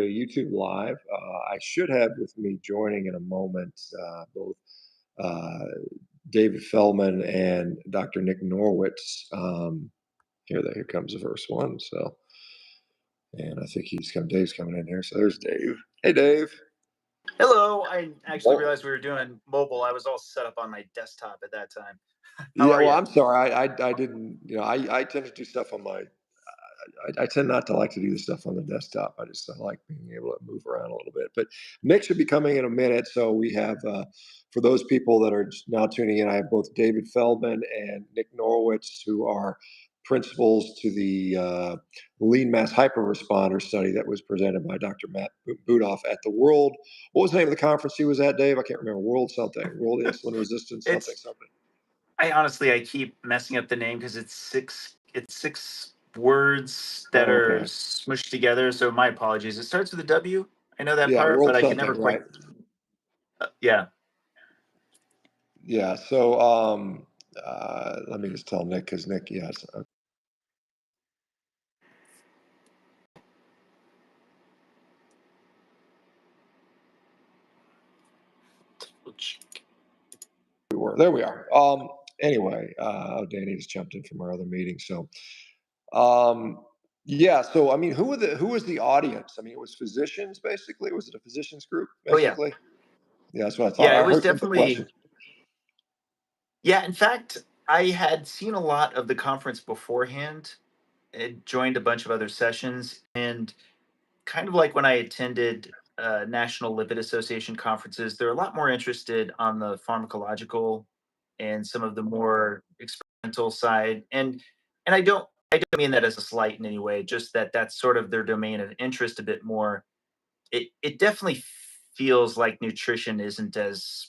a YouTube live. I should have with me joining in a moment both uh, David Feldman and Dr. Nick Norwitz. Here comes the first one. So, and I think Dave's coming in here. So there's Dave. Hey, Dave. Hello. I actually Well, realized we were doing mobile. I was all set up on my desktop at that time. How yeah. are Well, you? I'm sorry. I didn't. I tend to do stuff on my. I tend not to like to do the stuff on the desktop. I like being able to move around a little bit. But Nick should be coming in a minute. So we have, for those people that are just now tuning in, I have both David Feldman and Nick Norwitz, who are principals to the lean mass hyperresponder study that was presented by Dr. Matt Budoff at the World. What was the name of the conference he was at, Dave? I can't remember. World Insulin Resistance something. It's I keep messing up the name because it's six words that Oh, are okay. smushed together. So my apologies. It starts with a W. I know that Yeah, part, but World I can never something, quite. right? Yeah. Yeah. So let me just tell Nick because Nick, yes. There we are. Anyway, Danny just jumped in from our other meeting. So, yeah. So, I mean, who was the audience? I mean, it was physicians basically. Was it a physicians group Oh yeah. basically? Yeah, that's what I thought. Yeah. It I was heard some good definitely. questions. Yeah. In fact, I had seen a lot of the conference beforehand. It joined a bunch of other sessions, and kind of like when I attended National Lipid Association conferences, they're a lot more interested on the pharmacological and some of the more experimental side. And I don't mean that as a slight in any way, just that that's sort of their domain of interest a bit more. It definitely feels like nutrition isn't as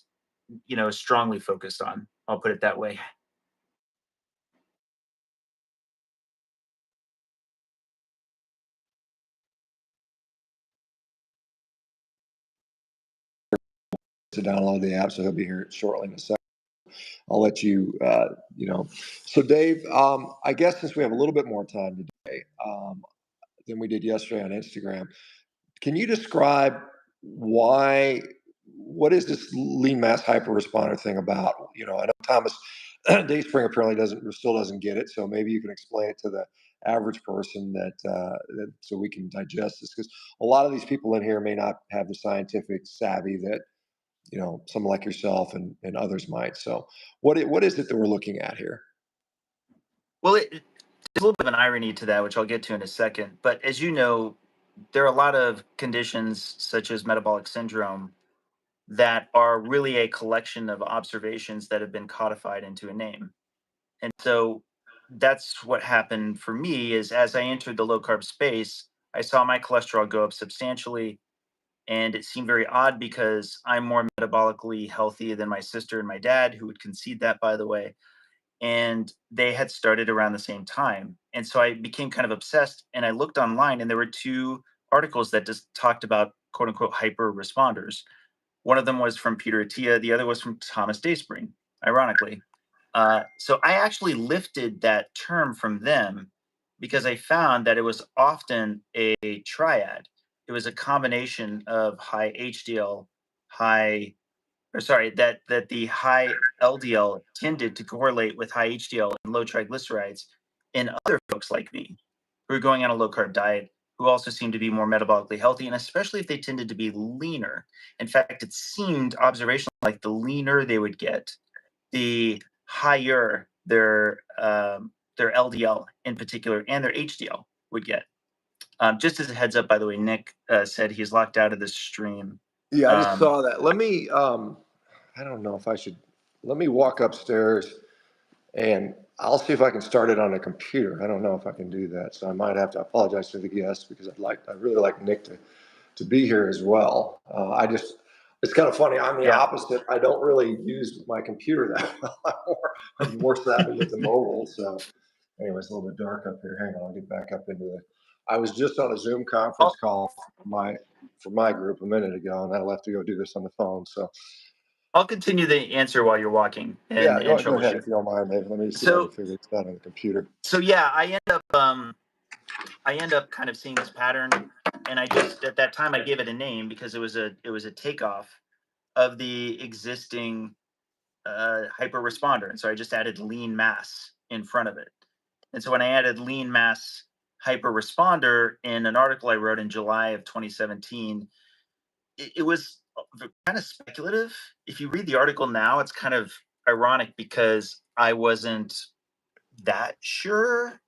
strongly focused on. I'll put it that way. To download the app, so he'll be here shortly in a second. I'll let you, So, Dave, I guess since we have a little bit more time today than we did yesterday on Instagram, can you describe what is this lean mass hyperresponder thing about? I know Thomas Dayspring apparently still doesn't get it, so maybe you can explain it to the average person so we can digest this, because a lot of these people in here may not have the scientific savvy that someone like yourself and others might. So, what is it that we're looking at here? Well, there's a little bit of an irony to that, which I'll get to in a second. But as you know, there are a lot of conditions such as metabolic syndrome that are really a collection of observations that have been codified into a name. And so that's what happened for me is as I entered the low carb space, I saw my cholesterol go up substantially. And it seemed very odd because I'm more metabolically healthy than my sister and my dad, who would concede that, by the way. And they had started around the same time. And so I became kind of obsessed and I looked online and there were two articles that just talked about quote unquote hyper responders. One of them was from Peter Attia, the other was from Thomas Dayspring, ironically. So I actually lifted that term from them because I found that it was often a triad. It was a combination of high HDL, high or sorry, that the high LDL tended to correlate with high HDL and low triglycerides in other folks like me who are going on a low carb diet, who also seem to be more metabolically healthy, and especially if they tended to be leaner. In fact, it seemed observational like the leaner they would get, the higher their LDL in particular and their HDL would get. Just as a heads up, by the way, Nick said he's locked out of this stream. Yeah, I just Um, saw that. Let me. I don't know if I should. Let me walk upstairs and I'll see if I can start it on a computer. I don't know if I can do that, so I might have to apologize to the guests because I really like Nick to be here as well. It's kind of funny. I'm the yeah, opposite. I don't really use my computer that well. I'm more savvy with the mobile. So, anyway, it's a little bit dark up here. Hang on, I'll get back up into the. I was just on a Zoom conference call for my group a minute ago, and I left to go do this on the phone. So, I'll continue the answer while you're walking yeah, and go ahead troubleshoot. if you don't mind, Dave. Let me see if I can So, figure this out on the computer. so yeah, I end up I end up kind of seeing this pattern, and I just at that time I gave it a name because it was a takeoff of the existing hyper responder, and so I just added lean mass in front of it. And so when I added lean mass hyper responder in an article I wrote in July of 2017, it was kind of speculative. If you read the article now, it's kind of ironic because I wasn't that sure.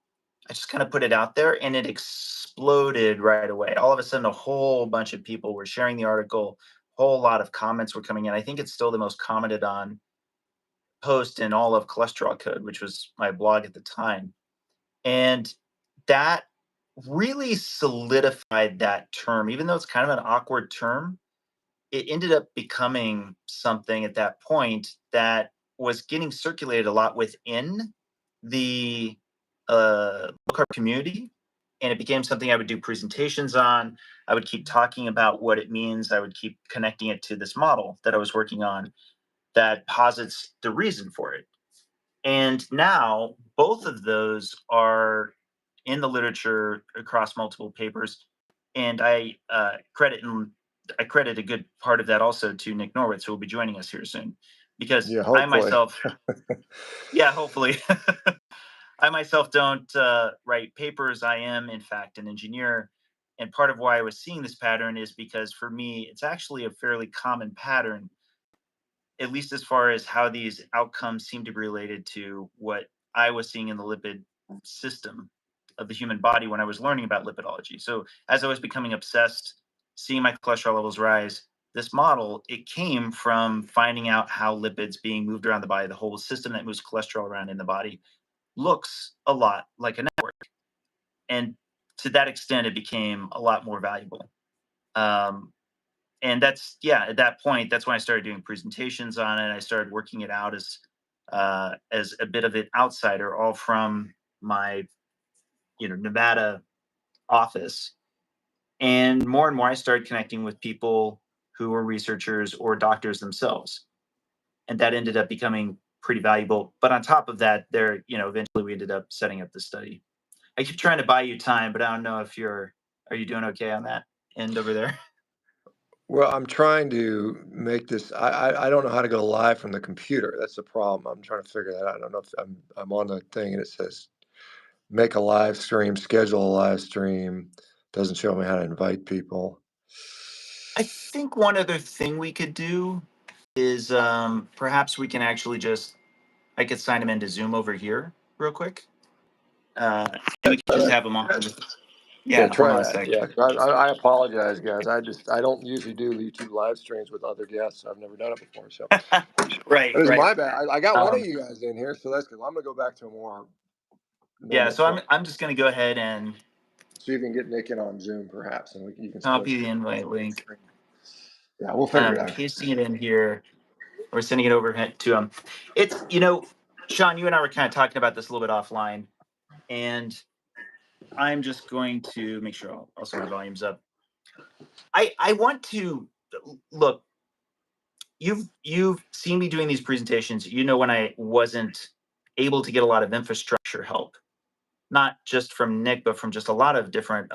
I just kind of put it out there and it exploded right away. All of a sudden, a whole bunch of people were sharing the article. Whole lot of comments were coming in. I think it's still the most commented on post in all of Cholesterol Code, which was my blog at the time. And that really solidified that term, even though it's kind of an awkward term. It ended up becoming something at that point that was getting circulated a lot within the low carb community. And it became something I would do presentations on. I would keep talking about what it means. I would keep connecting it to this model that I was working on that posits the reason for it. And now both of those are in the literature across multiple papers. And I credit a good part of that also to Nick Norwitz, who will be joining us here soon, because Yeah, I hopefully. myself, yeah, hopefully, I myself don't write papers. I am, in fact, an engineer. And part of why I was seeing this pattern is because for me, it's actually a fairly common pattern, at least as far as how these outcomes seem to be related to what I was seeing in the lipid system of the human body when I was learning about lipidology. So as I was becoming obsessed, seeing my cholesterol levels rise, this model, it came from finding out how lipids being moved around the body, the whole system that moves cholesterol around in the body, looks a lot like a network. And to that extent, it became a lot more valuable. Um, and that's, yeah, at that point, that's when I started doing presentations on it. I started working it out as a bit of an outsider, all from my Nevada office. And more I started connecting with people who were researchers or doctors themselves, and that ended up becoming pretty valuable. But on top of that, eventually we ended up setting up the study. I keep trying to buy you time, but I don't know if are you doing okay on that end over there? Well, I'm trying to make this. I don't know how to go live from the computer. That's the problem. I'm trying to figure that out. I don't know if I'm on the thing and it says make a live stream, schedule a live stream. Doesn't show me how to invite people. I think one other thing we could do is perhaps we can actually just I could sign him into Zoom over here real quick. And we could just have him on. Yeah, Yeah, hold try on a that. sec. Yeah, I apologize, guys. I don't usually do YouTube live streams with other guests. I've never done it before, so Right, it is right. my bad. I got one of Um, you guys in here, so that's good. I'm gonna go back to a more yeah, normal so form. I'm just gonna go ahead and See if you can get Nick in on Zoom, perhaps, and you can split copy the invite the link. screen. Yeah, we'll And figure I'm it out. pasting it in here. We're sending it over to him. It's Sean, you and I were kind of talking about this a little bit offline, and I'm just going to make sure also my volume's up. I want to look. You've seen me doing these presentations. When I wasn't able to get a lot of infrastructure help, not just from Nick, but from just a lot of different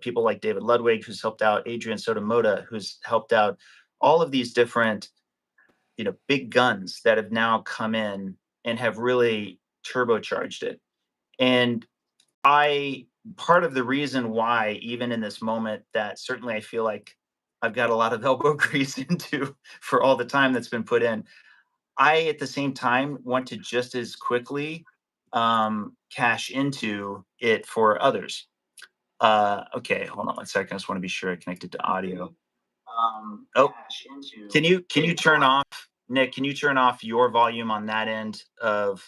people like David Ludwig, who's helped out, Adrian Sotomoda, who's helped out, all of these different big guns that have now come in and have really turbocharged it. And I part of the reason why, even in this moment, that certainly I feel like I've got a lot of elbow grease into for all the time that's been put in. I, at the same time, want to just as quickly cash into it for others. Okay, hold on one second. I just want to be sure I connected to audio. Oh, can you turn off, Nick? Can you turn off your volume on that end of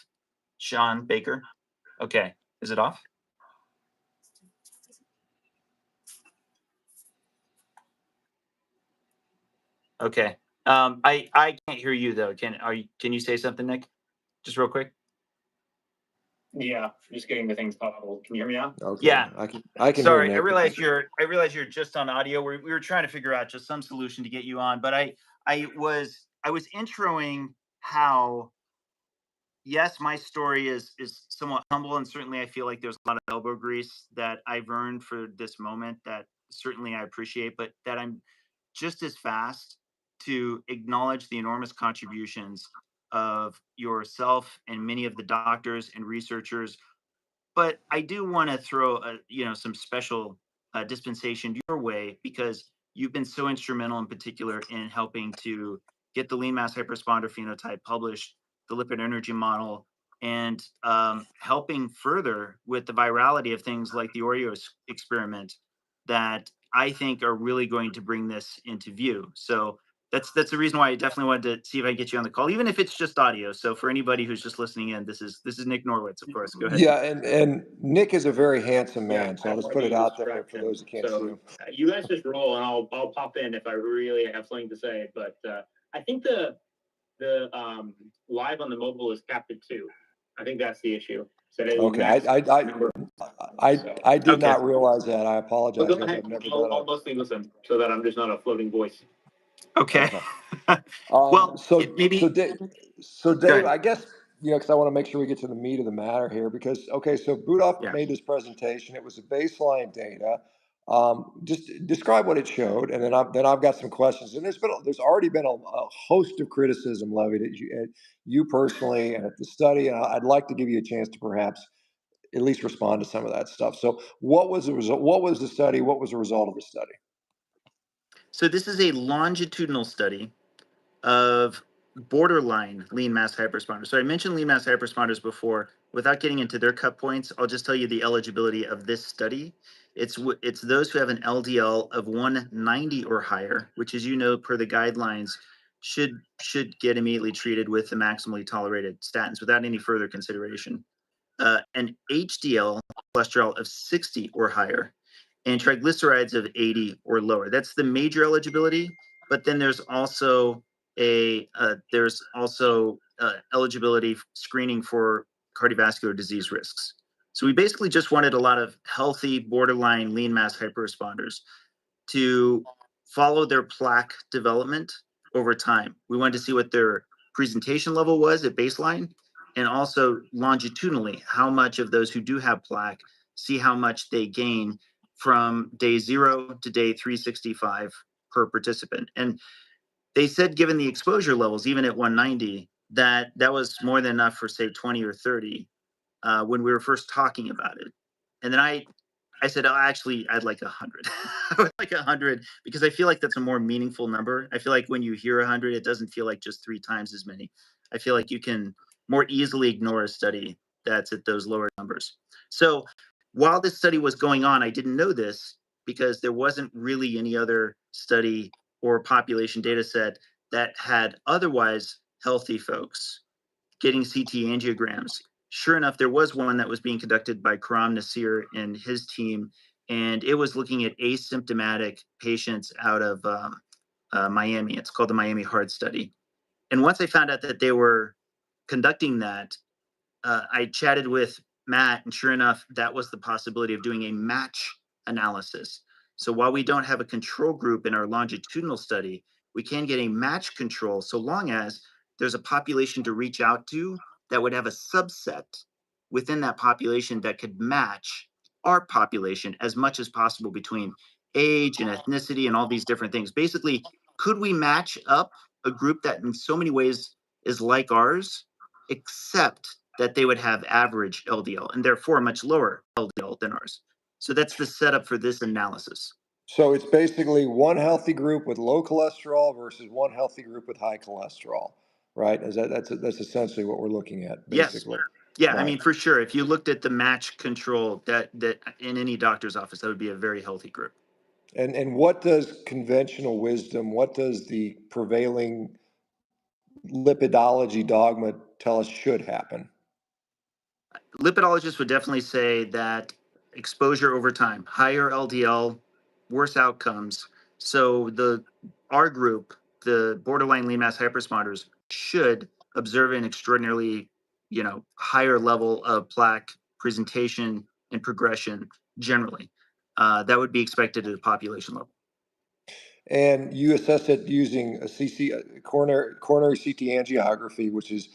Shawn Baker? Okay, is it off? Okay. I can't hear you though. Can you say something, Nick? Just real quick. Yeah, just getting the things toggled. Can you hear me now? Okay, Yeah. I can hear Sorry, I Nick. realize you're just on audio. We were trying to figure out just some solution to get you on, but I was introing how yes, my story is somewhat humble, and certainly I feel like there's a lot of elbow grease that I've earned for this moment that certainly I appreciate, but that I'm just as fast to acknowledge the enormous contributions of yourself and many of the doctors and researchers. But I do want to throw some special dispensation your way because you've been so instrumental in particular in helping to get the lean mass hyperresponder phenotype published, the lipid energy model, and helping further with the virality of things like the experiment that I think are really going to bring this into view. So that's the reason why I definitely wanted to see if I can get you on the call, even if it's just audio. So for anybody who's just listening in, this is Nick Norwitz, of course. Go ahead. Yeah, and Nick is a very handsome Yeah, man, so I I'll just don't put need it to out there distract for him. those who can't see So him. you guys just roll, and I'll pop in if I really have something to say. But I think the live on the mobile is capped at 2. I think that's the issue. So that is Okay, max number. So I did Okay. not realize that. I well, apologize, go guys. ahead. I've never I'll, done I'll it. mostly listen so that I'm just not a floating voice. Okay. Okay. Well, So it maybe go Dave, ahead. I guess because I want to make sure we get to the meat of the matter here. Because okay, so Budoff Yeah. made this presentation. It was a baseline data. Just describe what it showed, and then I've got some questions. And there's already been a host of criticism levied at you personally and at the study. And I'd like to give you a chance to perhaps at least respond to some of that stuff. So, what was the result? What was the study? What was the result of the study? So this is a longitudinal study of borderline lean mass hyperresponders. So I mentioned lean mass hyperresponders before. Without getting into their cut points, I'll just tell you the eligibility of this study. It's those who have an LDL of 190 or higher, which, as you know, per the guidelines, should get immediately treated with the maximally tolerated statins without any further consideration. An HDL cholesterol of 60 or higher, and triglycerides of 80 or lower. That's the major eligibility. But then there's also eligibility screening for cardiovascular disease risks. So we basically just wanted a lot of healthy borderline lean mass hyperresponders to follow their plaque development over time. We wanted to see what their presentation level was at baseline, and also longitudinally, how much of those who do have plaque see how much they gain from day 0 to day 365 per participant. And they said, given the exposure levels, even at 190, that was more than enough for, say, 20 or 30 when we were first talking about it. And then I said, oh, actually, I'd like 100. I would like 100 because I feel like that's a more meaningful number. I feel like when you hear 100, it doesn't feel like just 3 times as many. I feel like you can more easily ignore a study that's at those lower numbers. So while this study was going on, I didn't know this because there wasn't really any other study or population data set that had otherwise healthy folks getting CT angiograms. Sure enough, there was one that was being conducted by Karam Nasir and his team, and it was looking at asymptomatic patients out of Miami. It's called the Miami Heart Study. And once I found out that they were conducting that, I chatted with Matt, and sure enough, that was the possibility of doing a match analysis. So while we don't have a control group in our longitudinal study, we can get a match control so long as there's a population to reach out to that would have a subset within that population that could match our population as much as possible between age and ethnicity and all these different things. Basically, could we match up a group that in so many ways is like ours, except that they would have average LDL and therefore much lower LDL than ours. So that's the setup for this analysis. So it's basically one healthy group with low cholesterol versus one healthy group with high cholesterol, right? That's essentially what we're looking at, Yes. basically, Yeah, I right? mean, for sure. If you looked at the match control that in any doctor's office, that would be a very healthy group. And what does conventional wisdom, what does the prevailing lipidology dogma tell us should happen? Lipidologists would definitely say that exposure over time, higher LDL, worse outcomes. So our group, the borderline lean mass hyperresponders, should observe an extraordinarily, higher level of plaque presentation and progression generally. That would be expected at a population level. And you assess it using a coronary CT angiography, which is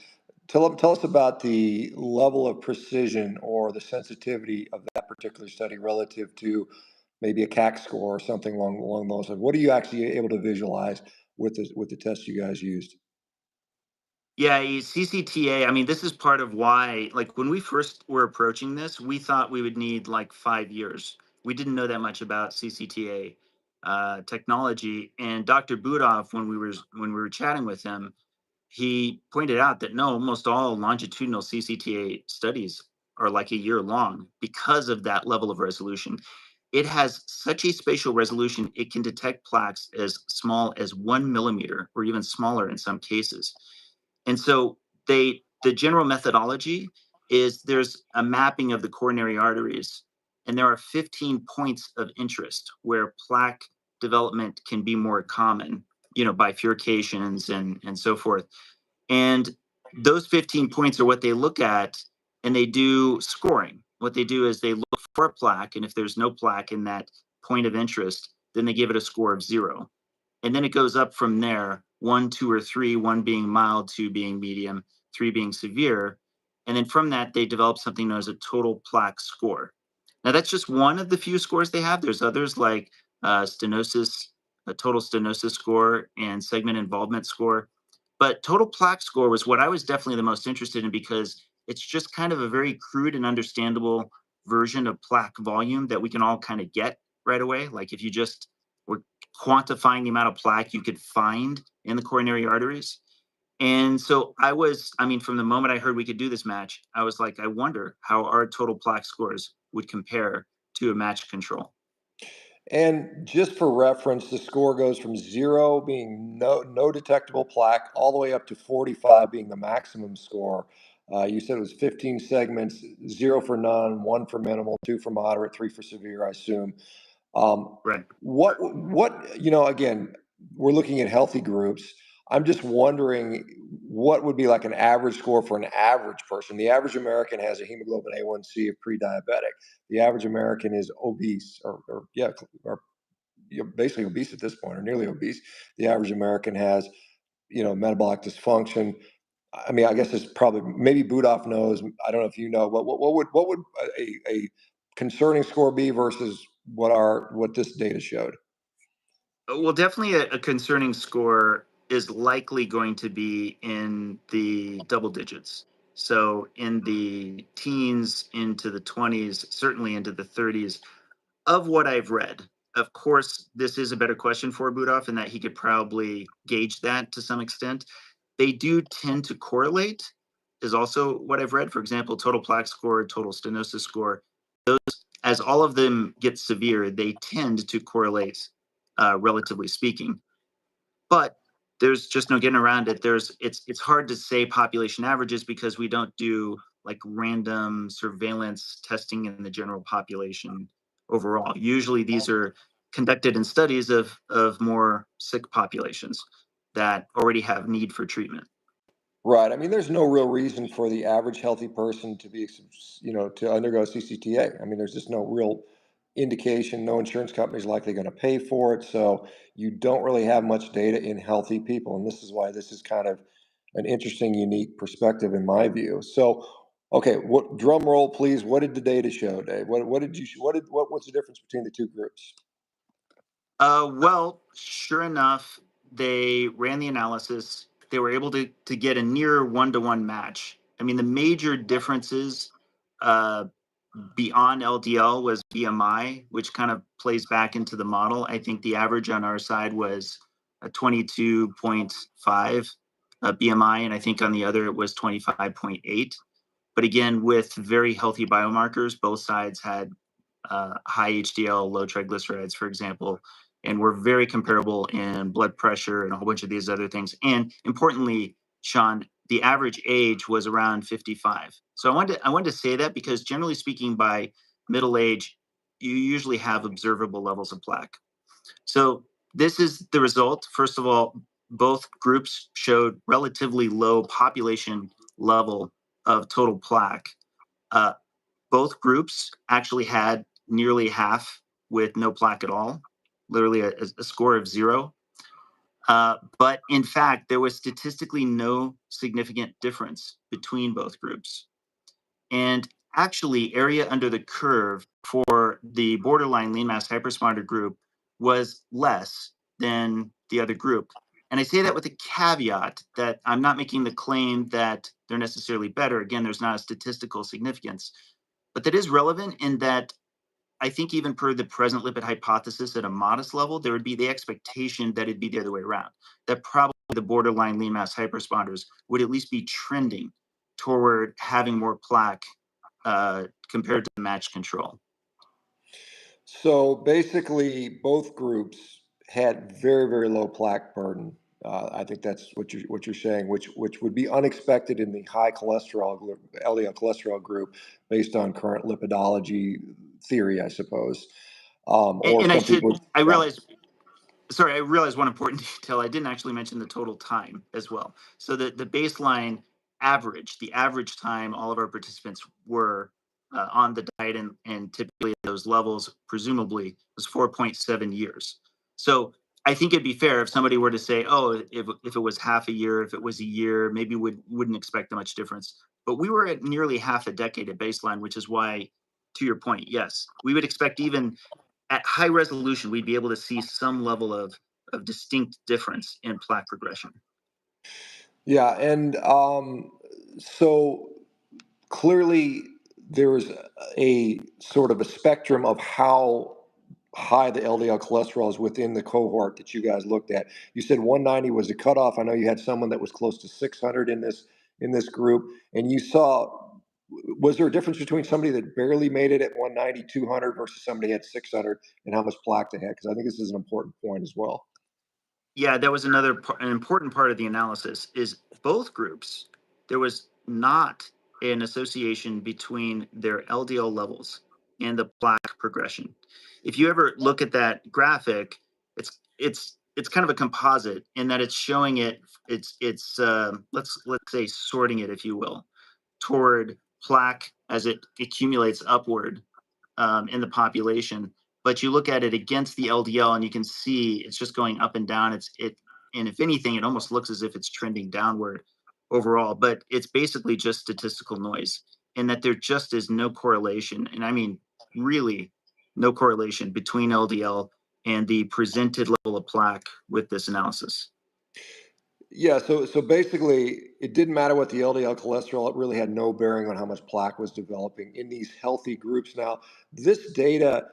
Tell us about the level of precision or the sensitivity of that particular study relative to maybe a CAC score or something along those lines. What are you actually able to visualize with the test you guys used? Yeah, CCTA, I mean, this is part of why, like, when we first were approaching this, we thought we would need like 5 years. We didn't know that much about CCTA technology. And Dr. Budoff, when we were chatting with him, he pointed out that no, almost all longitudinal CCTA studies are like a year long because of that level of resolution. It has such a spatial resolution, it can detect plaques as small as 1 millimeter or even smaller in some cases. And so the general methodology is there's a mapping of the coronary arteries, and there are 15 points of interest where plaque development can be more common, bifurcations and so forth. And those 15 points are what they look at, and they do scoring. What they do is they look for a plaque, and if there's no plaque in that point of interest, then they give it a score of 0. And then it goes up from there, 1, 2, or 3, 1 being mild, 2 being medium, 3 being severe. And then from that, they develop something known as a total plaque score. Now, that's just one of the few scores they have. There's others like stenosis, a total stenosis score, and segment involvement score. But total plaque score was what I was definitely the most interested in because it's just kind of a very crude and understandable version of plaque volume that we can all kind of get right away. Like if you just were quantifying the amount of plaque you could find in the coronary arteries. And so I mean, from the moment I heard we could do this match, I was like, I wonder how our total plaque scores would compare to a match control. And just for reference, the score goes from 0 being no detectable plaque all the way up to 45 being the maximum score. You said it was 15 segments, 0 for none, 1 for minimal, 2 for moderate, 3 for severe, I assume. Um, Right. again, we're looking at healthy groups. I'm just wondering what would be like an average score for an average person. The average American has a hemoglobin A1C of pre-diabetic. The average American is obese, or yeah, or basically obese at this point, or nearly obese. The average American has, metabolic dysfunction. I mean, I guess it's probably maybe Budoff knows. I don't know if you know. What would a concerning score be versus what this data showed? Well, definitely a concerning score is likely going to be in the double digits. So in the teens into the 20s, certainly into the 30s, of what I've read. Of course, this is a better question for Budoff in that he could probably gauge that to some extent. They do tend to correlate, is also what I've read. For example, total plaque score, total stenosis score. As all of them get severe, they tend to correlate, relatively speaking. But there's just no getting around it. It's hard to say population averages because we don't do like random surveillance testing in the general population overall. Usually these are conducted in studies of more sick populations that already have need for treatment. Right. I mean, there's no real reason for the average healthy person to to undergo CCTA. I mean, there's just no real indication. No insurance company is likely going to pay for it. So you don't really have much data in healthy people. And this is why this is kind of an interesting, unique perspective in my view. So, okay, what drum roll, please. What did the data show, Dave? What did you, what's the difference between the two groups? Well, sure enough, they ran the analysis. They were able to get a near one-to-one match. I mean, the major differences uh, beyond LDL was BMI, which kind of plays back into the model. I think the average on our side was a 22.5 BMI, and I think on the other it was 25.8. But again, with very healthy biomarkers, both sides had high HDL, low triglycerides, for example, and were very comparable in blood pressure and a whole bunch of these other things. And importantly, Shawn, the average age was around 55. So I wanted to say that because generally speaking, by middle age, you usually have observable levels of plaque. So this is the result. First of all, both groups showed relatively low population level of total plaque. Uh, both groups actually had nearly half with no plaque at all, literally a score of 0. But in fact, there was statistically no significant difference between both groups. And actually, area under the curve for the borderline lean mass hyperresponder group was less than the other group. And I say that with a caveat that I'm not making the claim that they're necessarily better. Again, there's not a statistical significance, but that is relevant in that I think even per the present lipid hypothesis at a modest level, there would be the expectation that it'd be the other way around, that probably the borderline lean mass hyperresponders would at least be trending toward having more plaque compared to the matched control. So basically, both groups had very, very low plaque burden. I think that's what you're saying, which would be unexpected in the high cholesterol LDL cholesterol group, based on current lipidology theory, I suppose. Or And some people, I yeah. realize, sorry, I realized one important detail. I didn't actually mention the total time as well. So the baseline average, the average time all of our participants were on the diet and typically at those levels, presumably, was 4.7 years. So I think it'd be fair if somebody were to say, oh, if it was half a year, if it was a year, maybe wouldn't expect that much difference. But we were at nearly half a decade at baseline, which is why, to your point, yes, we would expect even at high resolution, we'd be able to see some level of distinct difference in plaque progression. Yeah, and so clearly there is a sort of a spectrum of how high the LDL cholesterol is within the cohort that you guys looked at. You said 190 was the cutoff. I know you had someone that was close to 600 in this group, and you saw. Was there a difference between somebody that barely made it at 190, 200 versus somebody at 600, and how much plaque they had? Because I think this is an important point as well. Yeah, that was an important part of the analysis. Is both groups, there was not an association between their LDL levels and the plaque progression. If you ever look at that graphic, it's kind of a composite in that it's showing it. It's let's say sorting it, if you will, toward plaque as it accumulates upward in the population. But you look at it against the LDL, and you can see it's just going up and down. And if anything, it almost looks as if it's trending downward overall. But it's basically just statistical noise, in that there just is no correlation, and I mean really no correlation between LDL and the presented level of plaque with this analysis. Yeah, so basically, it didn't matter what the LDL cholesterol, it really had no bearing on how much plaque was developing in these healthy groups. Now, this data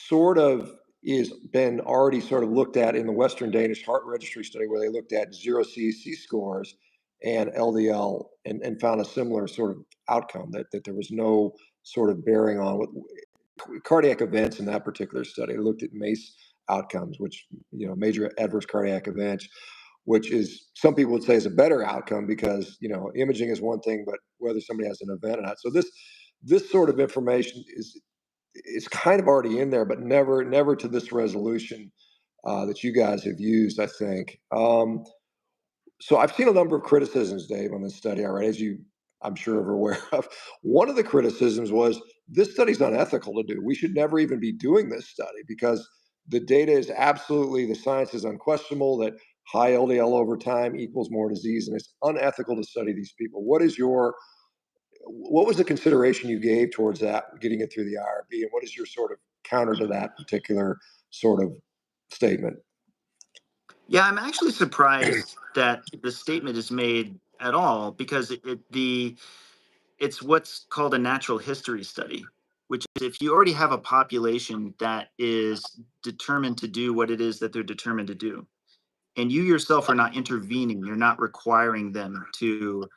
sort of is been already sort of looked at in the Western Danish Heart Registry study, where they looked at zero CEC scores and LDL, and found a similar sort of outcome, that there was no sort of bearing on what cardiac events in that particular study. They looked at MACE outcomes, which, major adverse cardiac events, which is, some people would say, is a better outcome, because imaging is one thing, but whether somebody has an event or not. So this sort of information is kind of already in there, but never to this resolution that you guys have used, I think. So I've seen a number of criticisms, Dave, on this study already, as you, I'm sure, are aware of. One of the criticisms was, this study's unethical to do. We should never even be doing this study, because the data is absolutely, the science is unquestionable that high LDL over time equals more disease, and it's unethical to study these people. What was the consideration you gave towards that, getting it through the IRB, and what is your sort of counter to that particular sort of statement? Yeah, I'm actually surprised that the statement is made at all, because it's what's called a natural history study, which is if you already have a population that is determined to do what it is that they're determined to do, and you yourself are not intervening, you're not requiring them to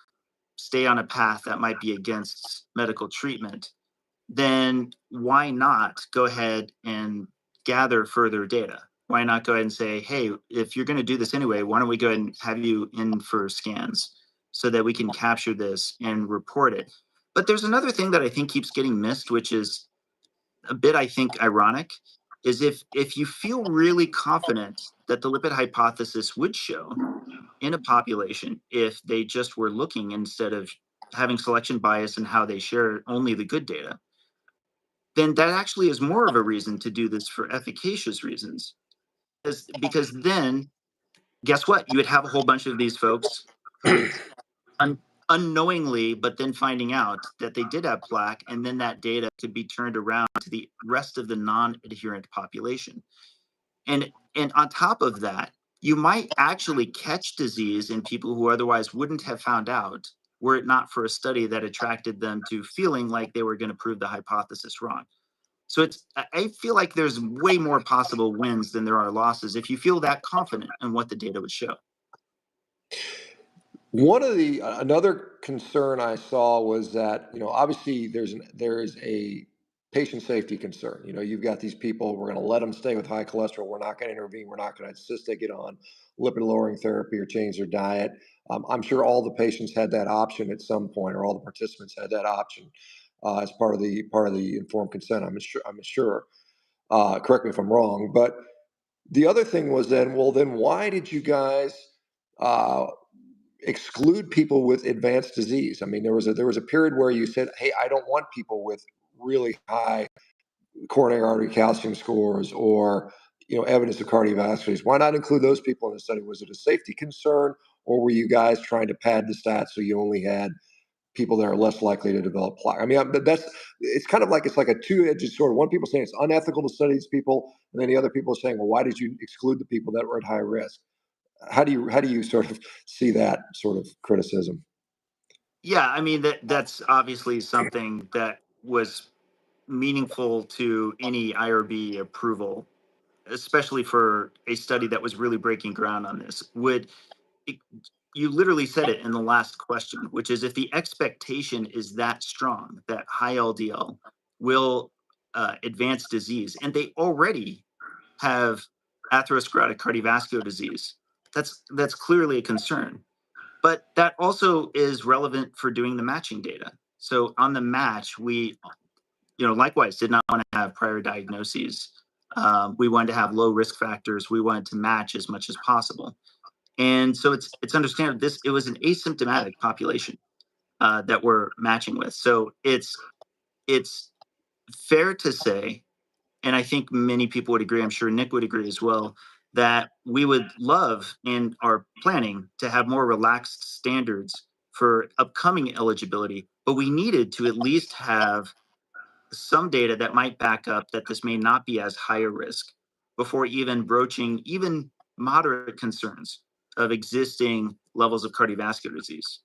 stay on a path that might be against medical treatment, then why not go ahead and gather further data? Why not go ahead and say, hey, if you're going to do this anyway, why don't we go ahead and have you in for scans so that we can capture this and report it? But there's another thing that I think keeps getting missed, which is a bit, I think, ironic, is if you feel really confident that the lipid hypothesis would show in a population, if they just were looking instead of having selection bias and how they share only the good data, then that actually is more of a reason to do this for efficacious reasons. Because then guess what? You would have a whole bunch of these folks un- unknowingly, but then finding out that they did have plaque, and then that data could be turned around to the rest of the non-adherent population. And on top of that, you might actually catch disease in people who otherwise wouldn't have found out were it not for a study that attracted them to feeling like they were going to prove the hypothesis wrong. So I feel like there's way more possible wins than there are losses if you feel that confident in what the data would show. One of the another concern I saw was that, obviously there is a patient safety concern. You've got these people, we're going to let them stay with high cholesterol. We're not going to intervene. We're not going to insist they get on lipid lowering therapy or change their diet. I'm sure all the patients had that option at some point, or all the participants had that option as part of the informed consent. I'm sure. Correct me if I'm wrong, but the other thing was then, well, then why did you guys uh, exclude people with advanced disease? I mean, there was a period where you said, "Hey, I don't want people with really high coronary artery calcium scores or evidence of cardiovascular disease. Why not include those people in the study? Was it a safety concern, or were you guys trying to pad the stats so you only had people that are less likely to develop plaque? I mean, it's kind of like it's like a two-edged sword. One people saying it's unethical to study these people, and then the other people are saying, well, why did you exclude the people that were at high risk? How do you sort of see that sort of criticism? Yeah, I mean that's obviously something that was meaningful to any IRB approval, especially for a study that was really breaking ground on this. It, you literally said it in the last question, which is if the expectation is that strong that high LDL will advance disease, and they already have atherosclerotic cardiovascular disease, that's clearly a concern. But that also is relevant for doing the matching data. So on the match, we, likewise did not want to have prior diagnoses. We wanted to have low risk factors. We wanted to match as much as possible. And so it's understandable it was an asymptomatic population that we're matching with. So it's fair to say, and I think many people would agree, I'm sure Nick would agree as well, that we would love in our planning to have more relaxed standards for upcoming eligibility, but we needed to at least have some data that might back up that this may not be as high a risk before even broaching even moderate concerns of existing levels of cardiovascular disease.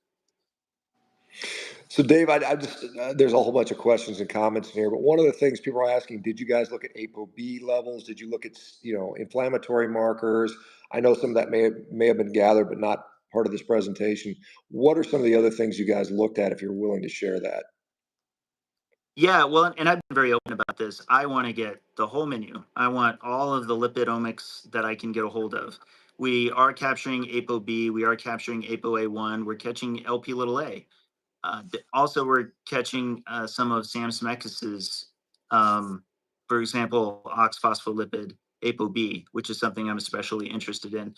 So, Dave, I just there's a whole bunch of questions and comments in here, but one of the things people are asking: did you guys look at ApoB levels? Did you look at inflammatory markers? I know some of that may have been gathered, but not part of this presentation. What are some of the other things you guys looked at? If you're willing to share that. Yeah, well, and I've been very open about this. I want to get the whole menu. I want all of the lipidomics that I can get a hold of. We are capturing ApoB, we are capturing ApoA1, we're catching LP little a. Also, we're catching some of Sam Smekis's, for example, oxphospholipid ApoB, which is something I'm especially interested in.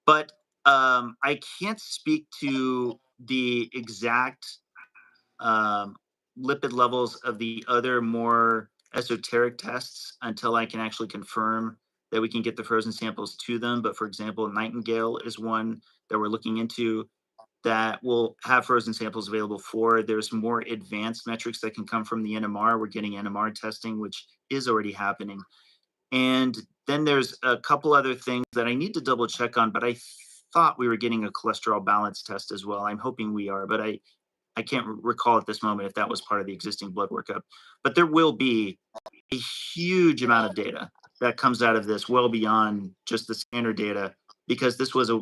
But I can't speak to the exact um, lipid levels of the other more esoteric tests until I can actually confirm that we can get the frozen samples to them. But for example, Nightingale is one that we're looking into that will have frozen samples available for. There's more advanced metrics that can come from the NMR. We're getting NMR testing, which is already happening. And then there's a couple other things that I need to double check on, but I thought we were getting a cholesterol balance test as well. I'm hoping we are, but I can't recall at this moment if that was part of the existing blood workup. But there will be a huge amount of data that comes out of this, well beyond just the standard data, because this was a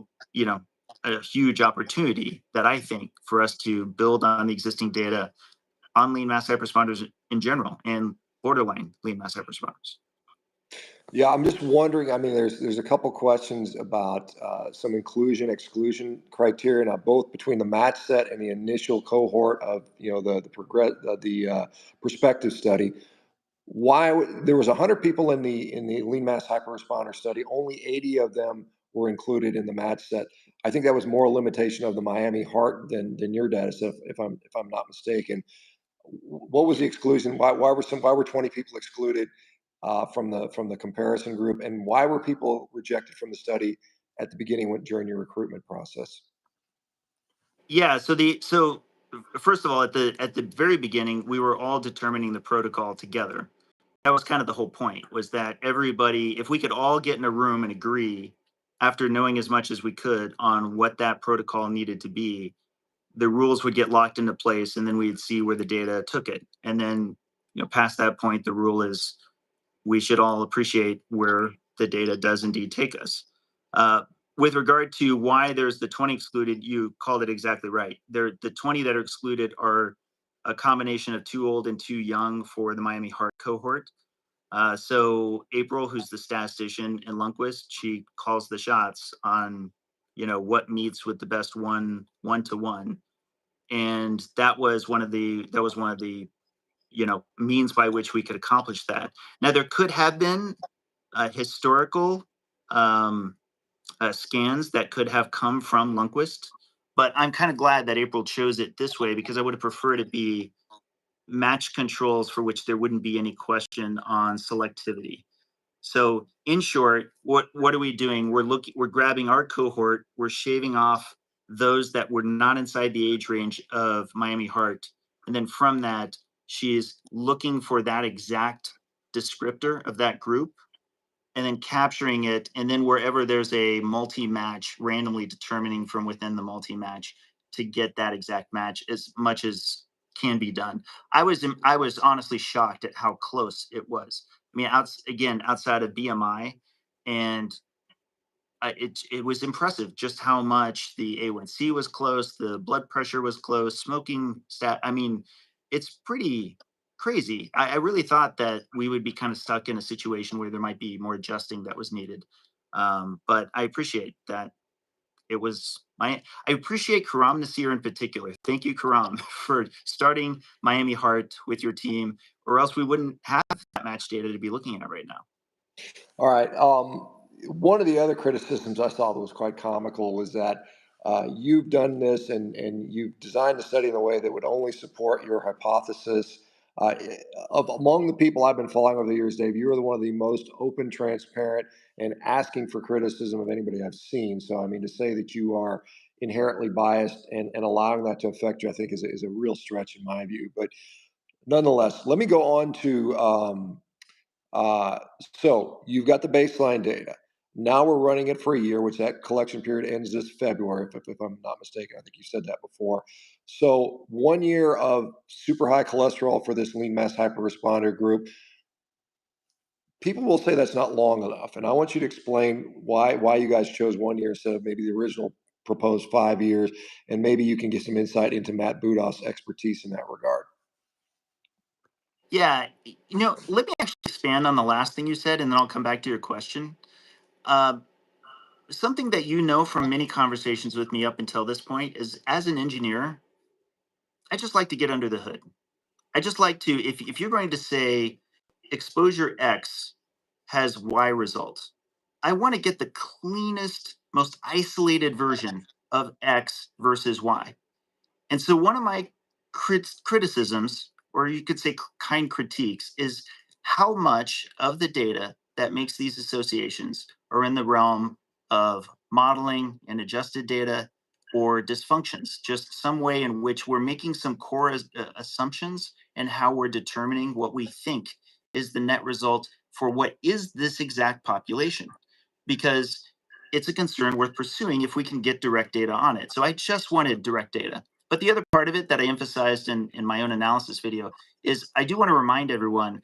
huge opportunity that I think for us to build on the existing data on lean mass hyperresponders in general and borderline lean mass hyperresponders. Yeah, I'm just wondering. I mean, there's a couple questions about some inclusion exclusion criteria now, both between the match set and the initial cohort of the prospective study. There was 100 people in the lean mass hyperresponder study. Only 80 of them were included in the match set. I think that was more a limitation of the Miami Heart than your data set, if I'm not mistaken. What was the exclusion? Why were 20 people excluded from the comparison group, and why were people rejected from the study at the beginning during your recruitment process? Yeah. So first of all, at the very beginning, we were all determining the protocol together. That was kind of the whole point, was that everybody, if we could all get in a room and agree after knowing as much as we could on what that protocol needed to be, the rules would get locked into place, and then we'd see where the data took it. And then, past that point, the rule is we should all appreciate where the data does indeed take us. With regard to why there's the 20 excluded, you called it exactly right. The 20 that are excluded are a combination of too old and too young for the Miami Heart cohort. So April, who's the statistician in Lundquist, she calls the shots on, what meets with the best one to one, and that was one of the means by which we could accomplish that. Now there could have been historical um, scans that could have come from Lundquist, but I'm kind of glad that April chose it this way because I would have preferred it be match controls for which there wouldn't be any question on selectivity. So in short, what are we doing? We're grabbing our cohort, we're shaving off those that were not inside the age range of Miami Heart. And then from that, she's looking for that exact descriptor of that group and then capturing it. And then wherever there's a multi-match, randomly determining from within the multi-match to get that exact match as much as can be done. I was honestly shocked at how close it was. I mean, outside of BMI, and it was impressive just how much the A1C was close, the blood pressure was close, smoking stat. I mean, it's pretty crazy. I really thought that we would be kind of stuck in a situation where there might be more adjusting that was needed. But I appreciate that it was my. I appreciate Karam Nasir in particular. Thank you, Karam, for starting Miami Heart with your team, or else we wouldn't have that match data to be looking at right now. All right. One of the other criticisms I saw that was quite comical was that you've done this and you've designed the study in a way that would only support your hypothesis. Among the people I've been following over the years, Dave, you are one of the most open, transparent, and asking for criticism of anybody I've seen. So, I mean, to say that you are inherently biased and allowing that to affect you, I think is a real stretch in my view. But nonetheless, let me go on to uh, so you've got the baseline data. Now we're running it for a year, which that collection period ends this February, if I'm not mistaken. I think you said that before. So 1 year of super high cholesterol for this lean mass hyperresponder group. People will say that's not long enough, and I want you to explain why you guys chose 1 year instead of maybe the original proposed 5 years, and maybe you can get some insight into Matt Budoff's expertise in that regard. Yeah, let me actually expand on the last thing you said, and then I'll come back to your question. Uh, Something that from many conversations with me up until this point is, as an engineer, I just like to get under the hood. I just like to, if you're going to say exposure X has Y results, I want to get the cleanest, most isolated version of X versus Y. And so one of my criticisms, or you could say kind critiques, is how much of the data that makes these associations are in the realm of modeling and adjusted data or dysfunctions, just some way in which we're making some core assumptions and how we're determining what we think is the net result for what is this exact population. Because it's a concern worth pursuing if we can get direct data on it. So I just wanted direct data. But the other part of it that I emphasized in my own analysis video is I do want to remind everyone,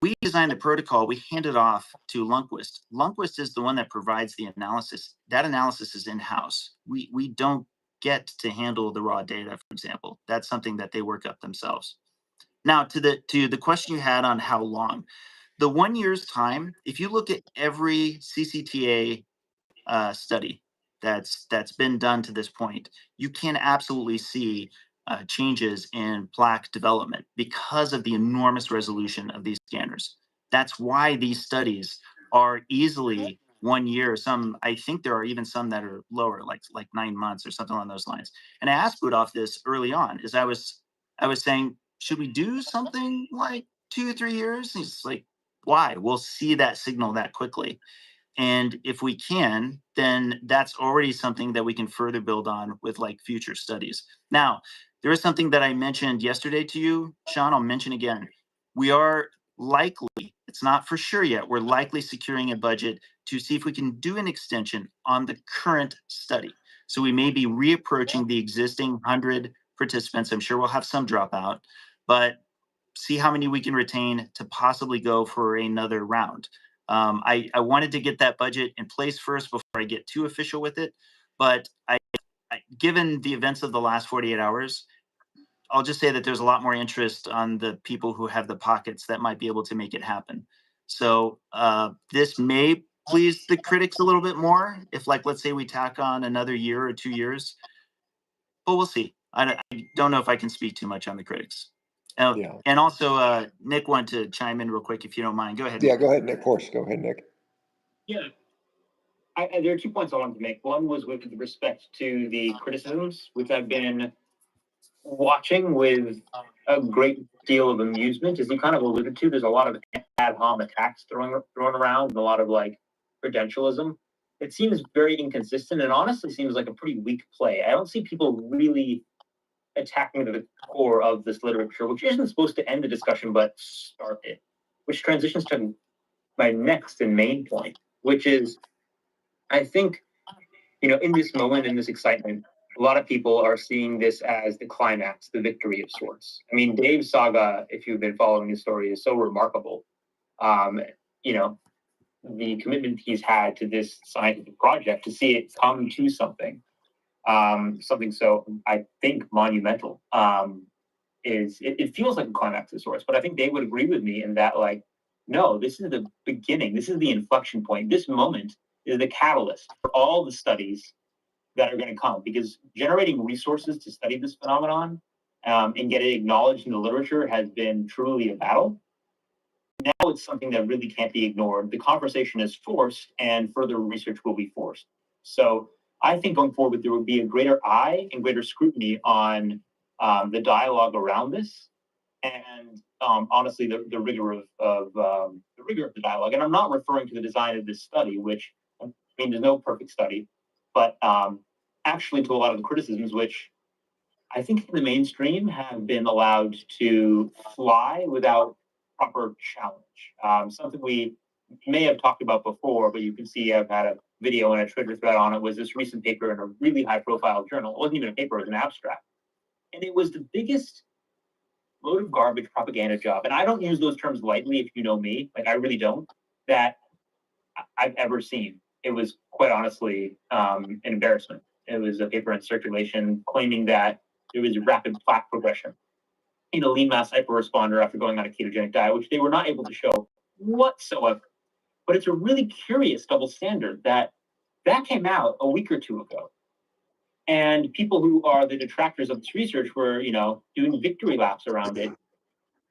we designed the protocol, we hand it off to Lundquist. Lundquist is the one that provides the analysis. That analysis is in-house. We don't get to handle the raw data, for example. That's something that they work up themselves. Now, to the question you had on how long, the 1 year's time, if you look at every CCTA study that's been done to this point, you can absolutely see changes in plaque development because of the enormous resolution of these scanners. That's why these studies are easily 1 year. Some, I think there are even some that are lower, like 9 months or something along those lines. And I asked Budoff this early on, as I was saying, should we do something like 2 or 3 years? He's like, why? We'll see that signal that quickly. And if we can, then that's already something that we can further build on with like future studies. Now, there is something that I mentioned yesterday to you, Shawn, I'll mention again. We are likely, it's not for sure yet, we're likely securing a budget to see if we can do an extension on the current study. So we may be reapproaching the existing 100 participants. I'm sure we'll have some dropout, but see how many we can retain to possibly go for another round. I wanted to get that budget in place first before I get too official with it. But given the events of the last 48 hours, I'll just say that there's a lot more interest on the people who have the pockets that might be able to make it happen. So this may please the critics a little bit more if, like, let's say we tack on another year or 2 years, but we'll see. I don't know if I can speak too much on the critics. Yeah. And also, Nick wanted to chime in real quick if you don't mind. Go ahead. Yeah, Nick. go ahead, Nick. Of course, go ahead, Nick. Yeah. There are 2 points I wanted to make. One was with respect to the criticisms, which I've been watching with a great deal of amusement. As you kind of alluded to, there's a lot of ad hom attacks thrown around and a lot of like credentialism. It seems very inconsistent and honestly seems like a pretty weak play. I don't see people really attacking the core of this literature, which isn't supposed to end the discussion but start it, which transitions to my next and main point, which is I think, in this moment, in this excitement, a lot of people are seeing this as the climax, the victory of sorts. I mean, Dave's saga, if you've been following his story, is so remarkable. You know, the commitment he's had to this scientific project to see it come to something, something so I think monumental, it feels like a climax of sorts. But I think Dave would agree with me in that, like, no, this is the beginning. This is the inflection point. This moment is the catalyst for all the studies that are going to come, because generating resources to study this phenomenon and get it acknowledged in the literature has been truly a battle. Now it's something that really can't be ignored. The conversation is forced and further research will be forced. So I think going forward, there will be a greater eye and greater scrutiny on the dialogue around this, and honestly, the rigor of the dialogue. And I'm not referring to the design of this study, which, I mean, there's no perfect study, but actually to a lot of the criticisms, which I think in the mainstream have been allowed to fly without proper challenge. Something we may have talked about before, but you can see I've had a video and a Twitter thread on it, was this recent paper in a really high profile journal. It wasn't even a paper, it was an abstract. And it was the biggest load of garbage propaganda job. And I don't use those terms lightly, if you know me, like I really don't, that I've ever seen. It was quite honestly an embarrassment. It was a paper in Circulation claiming that there was rapid plaque progression in a lean mass hyperresponder after going on a ketogenic diet, which they were not able to show whatsoever. But it's a really curious double standard that came out a week or two ago. And people who are the detractors of this research were, doing victory laps around it.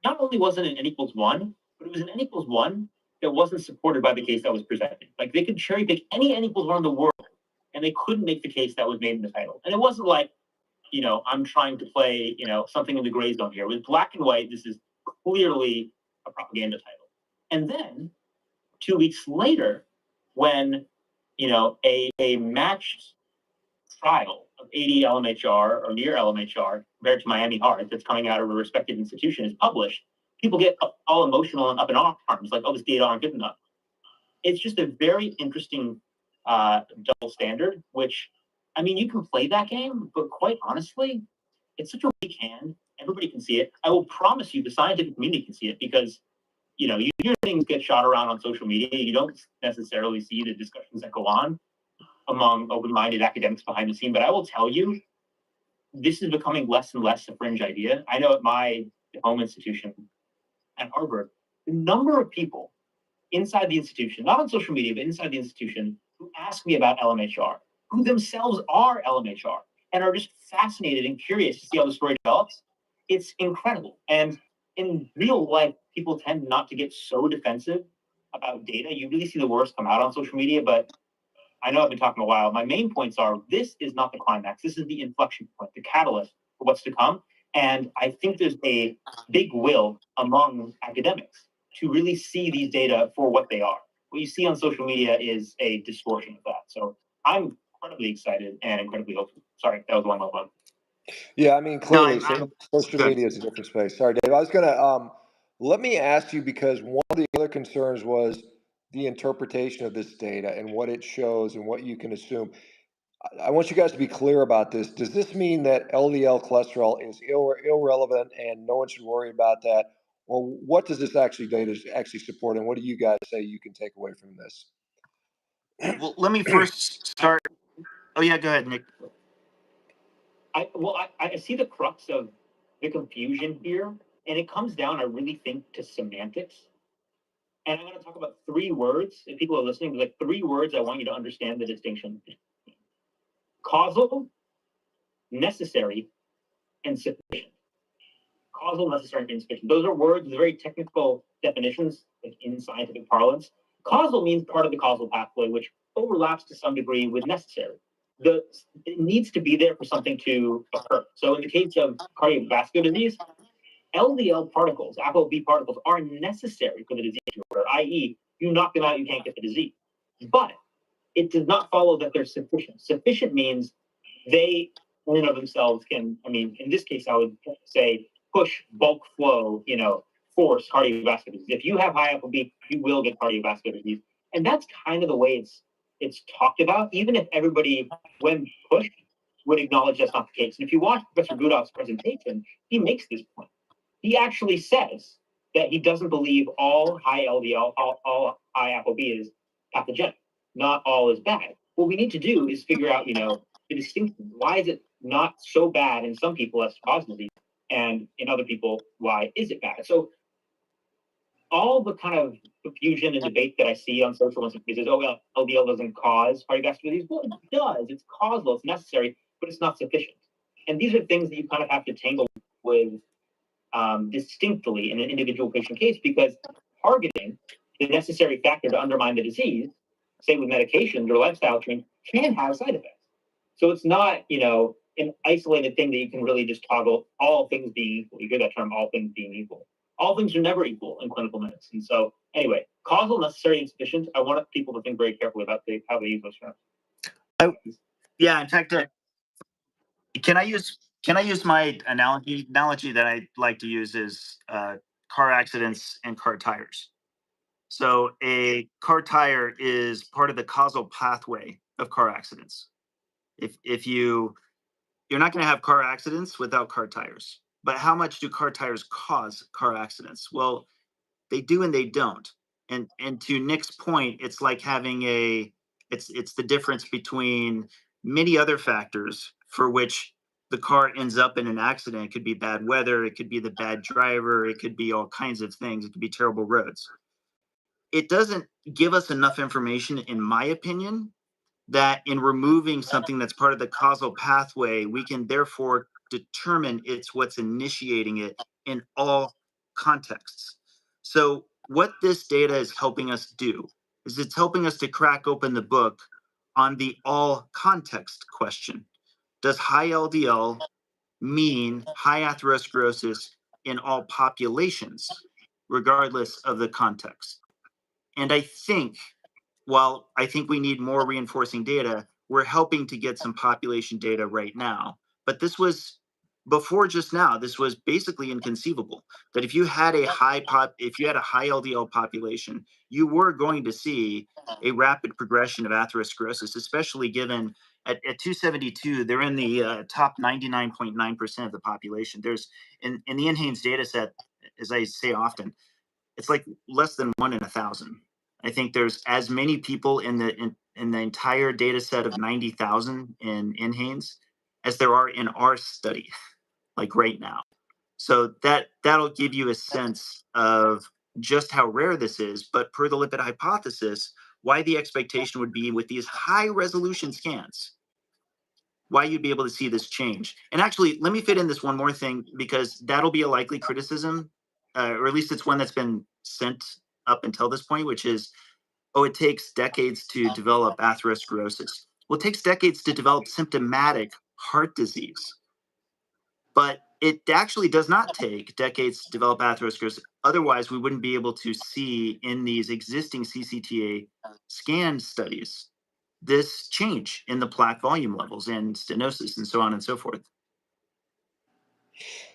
Not only wasn't it an N equals 1, but it was an N equals 1 that wasn't supported by the case that was presented. Like, they could cherry pick any N equals 1 in the world, and they couldn't make the case that was made in the title. And it wasn't like, I'm trying to play, something in the gray zone here. With black and white, this is clearly a propaganda title. And then 2 weeks later, when, a matched trial of 80 LMHR or near LMHR compared to Miami Heart that's coming out of a respected institution is published, people get all emotional and up in arms, like, oh, this data aren't good enough. It's just a very interesting double standard, which, I mean, you can play that game, but quite honestly, it's such a weak hand. Everybody can see it. I will promise you the scientific community can see it, because, you hear things get shot around on social media. You don't necessarily see the discussions that go on among open-minded academics behind the scene. But I will tell you, this is becoming less and less a fringe idea. I know at my home institution at Harvard, the number of people inside the institution, not on social media, but inside the institution, who ask me about LMHR, who themselves are LMHR, and are just fascinated and curious to see how the story develops. It's incredible. And in real life, people tend not to get so defensive about data. You really see the worst come out on social media, but I know I've been talking a while. My main points are, this is not the climax. This is the inflection point, the catalyst for what's to come. And I think there's a big will among academics to really see these data for what they are, what you see on social media is a distortion of that. So I'm incredibly excited and incredibly hopeful. Sorry, that was a long one. Yeah, I mean, No, clearly, social good. media is a different space. Sorry, Dave. I was gonna let me ask you, because one of the other concerns was the interpretation of this data and what it shows and what you can assume. I want you guys to be clear about this. Does this mean that LDL cholesterol is irrelevant and no one should worry about that? Or what does this data actually support, and what do you guys say you can take away from this? Well, let me first start. Oh yeah, go ahead, Nick. I see the crux of the confusion here, and it comes down, I really think, to semantics. And I'm going to talk about three words. If people are listening, like three words I want you to understand the distinction: causal, necessary, and sufficient. Causal, necessary, and insufficient. Those are words, very technical definitions, like in scientific parlance. Causal means part of the causal pathway, which overlaps to some degree with necessary. It needs to be there for something to occur. So in the case of cardiovascular disease, LDL particles, ApoB particles, are necessary for the disease to occur, i.e., you knock them out, you can't get the disease. But it does not follow that they're sufficient. Sufficient means they, in and of themselves, can, I mean, in this case, I would say push, bulk flow, force cardiovascular disease. If you have high ApoB, you will get cardiovascular disease. And that's kind of the way it's talked about, even if everybody, when pushed, would acknowledge that's not the case. And if you watch Professor Gudoff's presentation, he makes this point. He actually says that he doesn't believe all high LDL, all high ApoB is pathogenic. Not all is bad. What we need to do is figure out, the distinction. Why is it not so bad in some people as to cause disease, and in other people, why is it bad? So all the kind of confusion and debate that I see on social media is, oh, well, LDL doesn't cause cardiovascular disease. Well, it does. It's causal. It's necessary, but it's not sufficient. And these are things that you kind of have to tangle with distinctly in an individual patient case, because targeting the necessary factor to undermine the disease, say with medications or lifestyle change, can have side effects. So it's not, an isolated thing that you can really just toggle, all things being equal. You hear that term, all things being equal. All things are never equal in clinical medicine. So anyway, causal, necessary, and sufficient. I want people to think very carefully about how they use those terms. Yeah, in fact, can I use my analogy that I like to use is car accidents and car tires. So a car tire is part of the causal pathway of car accidents. If you're not going to have car accidents without car tires. But how much do car tires cause car accidents? Well, they do and they don't. And to Nick's point, it's like having it's the difference between many other factors for which the car ends up in an accident. It could be bad weather, it could be the bad driver, it could be all kinds of things, it could be terrible roads. It doesn't give us enough information, in my opinion, that in removing something that's part of the causal pathway, we can therefore determine it's what's initiating it in all contexts. So what this data is helping us do is it's helping us to crack open the book on the all context question. Does high LDL mean high atherosclerosis in all populations, regardless of the context? And I think, while I think we need more reinforcing data, we're helping to get some population data right now. But this was before just now, this was basically inconceivable that if you had a high LDL population, you were going to see a rapid progression of atherosclerosis, especially given at 272, they're in the top 99.9% of the population. There's in the NHANES data set, as I say often, it's like less than 1 in 1,000. I think there's as many people in the entire data set of 90,000 in NHANES as there are in our study, like right now. So that'll give you a sense of just how rare this is. But per the lipid hypothesis, why the expectation would be with these high resolution scans, why you'd be able to see this change. And actually, let me fit in this one more thing, because that'll be a likely criticism, or at least it's one that's been sent up until this point, which is, oh, it takes decades to develop atherosclerosis. Well, it takes decades to develop symptomatic heart disease. But It actually does not take decades to develop atherosclerosis. Otherwise, we wouldn't be able to see in these existing CCTA scan studies this change in the plaque volume levels and stenosis and so on and so forth.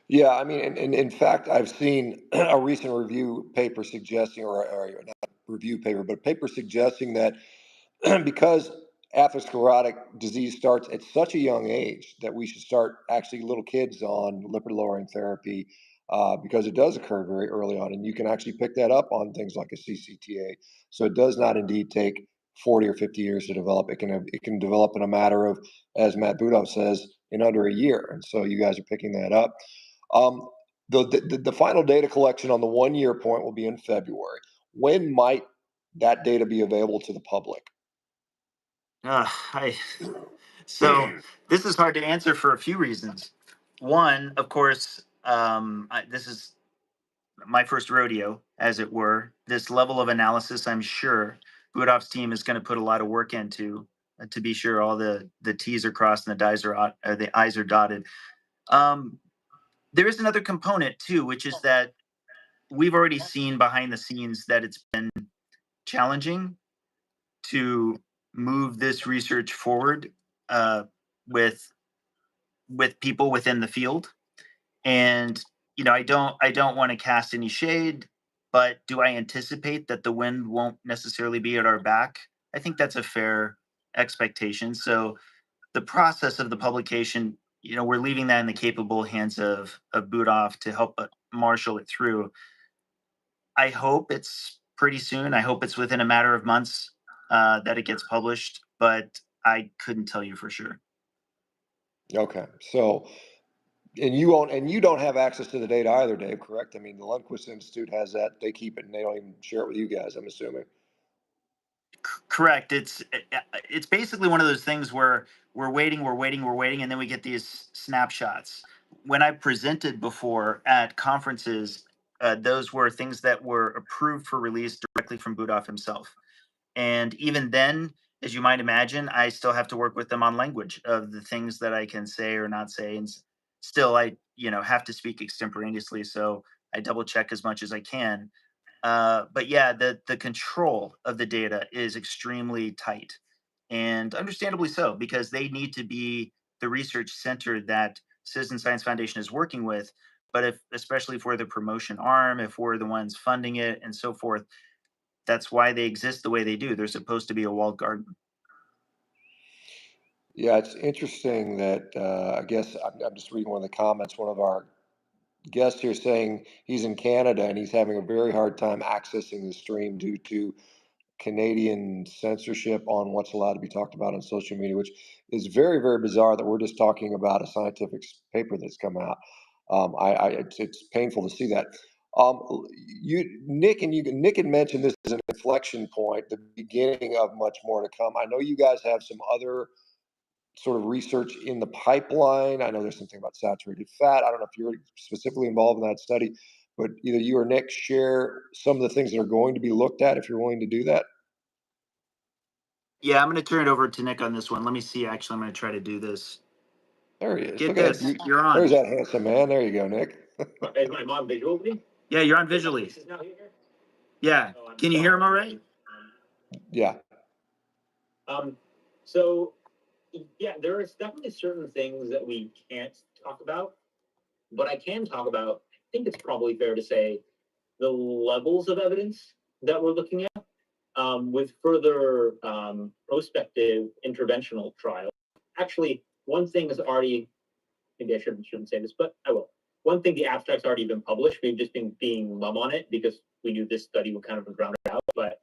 Yeah, I mean, and in fact, I've seen a recent review paper suggesting, or not a review paper, but a paper suggesting that because atherosclerotic disease starts at such a young age, that we should start actually little kids on lipid lowering therapy, because it does occur very early on, and you can actually pick that up on things like a CCTA. So it does not indeed take 40 or 50 years to develop. It can develop in a matter of, as Matt Budoff says, in under a year. And so you guys are picking that up. Um, the final data collection on the 1 year point will be in February. When might that data be available to the public? So this is hard to answer for a few reasons. One, of course, this is my first rodeo, as it were. This level of analysis, I'm sure Budoff's team is going to put a lot of work into, to be sure all the T's are crossed and the I's are dotted. There is another component too, which is that we've already seen behind the scenes that it's been challenging to move this research forward uh, with people within the field. And I don't want to cast any shade, but do I anticipate that the wind won't necessarily be at our back? I think that's a fair expectation. So the process of the publication, we're leaving that in the capable hands of Budoff to help marshal it through. I hope it's pretty soon. I hope it's within a matter of months that it gets published, but I couldn't tell you for sure. Okay, so and you don't have access to the data either, Dave, correct? I mean, the Lundquist Institute has that. They keep it and they don't even share it with you guys, I'm assuming. Correct. It's basically one of those things where we're waiting, and then we get these snapshots. When I presented before at conferences, those were things that were approved for release directly from Budoff himself. And even then, as you might imagine, I still have to work with them on language of the things that I can say or not say. And still, I have to speak extemporaneously, so I double check as much as I can. But yeah, the control of the data is extremely tight, and understandably so, because they need to be the research center that Citizen Science Foundation is working with. But especially if we're the promotion arm, if we're the ones funding it, and so forth, that's why they exist the way they do. They're supposed to be a walled garden. Yeah, it's interesting that I guess I'm just reading one of the comments. One of our guests here saying he's in Canada and he's having a very hard time accessing the stream due to Canadian censorship on what's allowed to be talked about on social media, which is very, very bizarre that we're just talking about a scientific paper that's come out. It's painful to see that. Nick had mentioned this is an inflection point, the beginning of much more to come. I know you guys have some other sort of research in the pipeline. I know there's something about saturated fat. I don't know if you're specifically involved in that study, but either you or Nick share some of the things that are going to be looked at if you're willing to do that. Yeah, I'm going to turn it over to Nick on this one. Let me see. Actually, I'm going to try to do this. There he is. Get Look this. at that. You're on. There's that handsome man. There you go, Nick. Is my mom visually? Yeah, you're on visually. This is now here? Yeah. Oh, I'm Can you sorry. hear him all right? Yeah. So yeah, there is definitely certain things that we can't talk about, but I can talk about. I think it's probably fair to say the levels of evidence that we're looking at with further prospective interventional trials. Actually, one thing is already, maybe I shouldn't say this, but I will. One thing, the abstract's already been published. We've just been being mum on it because we knew this study would kind of round it out. But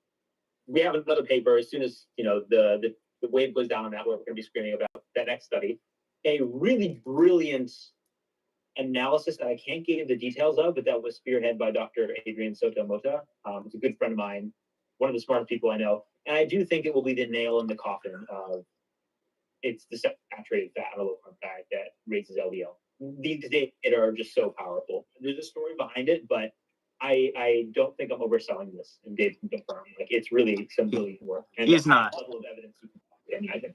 we have another paper as soon as the wave goes down on that. We're going to be screaming about that next study. A really brilliant analysis that I can't get into the details of, but that was spearheaded by Dr. Adrian Soto Mota. He's a good friend of mine, one of the smartest people I know. And I do think it will be the nail in the coffin of it's the saturated fat or low carb diet that raises LDL. These data are just so powerful. There's a story behind it, but I don't think I'm overselling this, and Dave can confirm. Like, it's really some brilliant work. And He's not. Level of evidence. I think